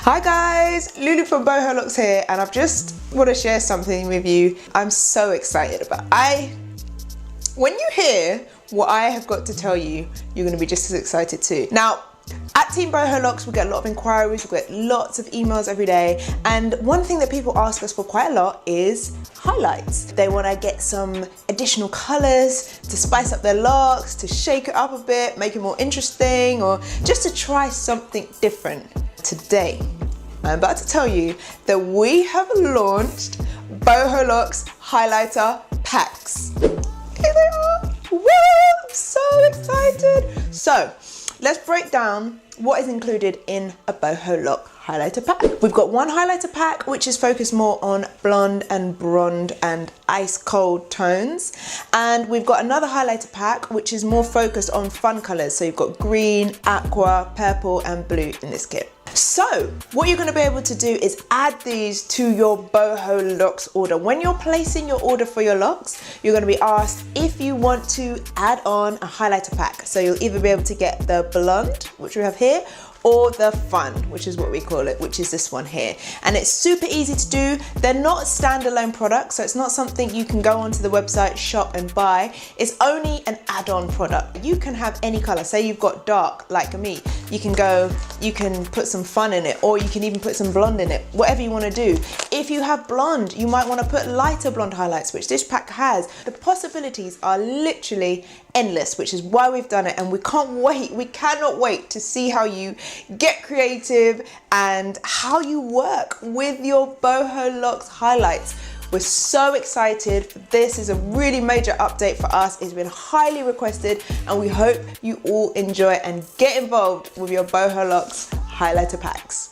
Hi guys, Lulu from Boho Locs here, and I've just want to share something with you I'm so excited about. When you hear what I have got to tell you, you're going to be just as excited too. Now, at Team Boho Locs, we get a lot of inquiries, we get lots of emails every day, and one thing that people ask us for quite a lot is highlights. They want to get some additional colours to spice up their locks, to shake it up a bit, make it more interesting, or just to try something different. Today, I'm about to tell you that we have launched Boho Locs highlighter packs. Here they are. Woo! I'm so excited. So let's break down what is included in a Boho Loc highlighter pack. We've got one highlighter pack which is focused more on blonde and bronze and ice cold tones, and we've got another highlighter pack which is more focused on fun colours. So you've got green, aqua, purple and blue in this kit. So what you're going to be able to do is add these to your Boho Locs order. When you're placing your order for your locks, you're going to be asked if you want to add on a highlighter pack. So you'll either be able to get the blonde, which we have here, or the fun, which is what we call it, which is this one here. And it's super easy to do. They're not standalone products, so it's not something you can go onto the website, shop and buy. It's only an add-on product. You can have any color. Say you've got dark, like me. You can put some fun in it, or you can even put some blonde in it, whatever you want to do. If you have blonde, you might want to put lighter blonde highlights, which this pack has. The possibilities are literally endless, which is why we've done it, and we cannot wait to see how you get creative and how you work with your Boho Locs highlights. We're so excited. This is a really major update for us. It's been highly requested, and we hope you all enjoy and get involved with your Boho Locs highlighter packs.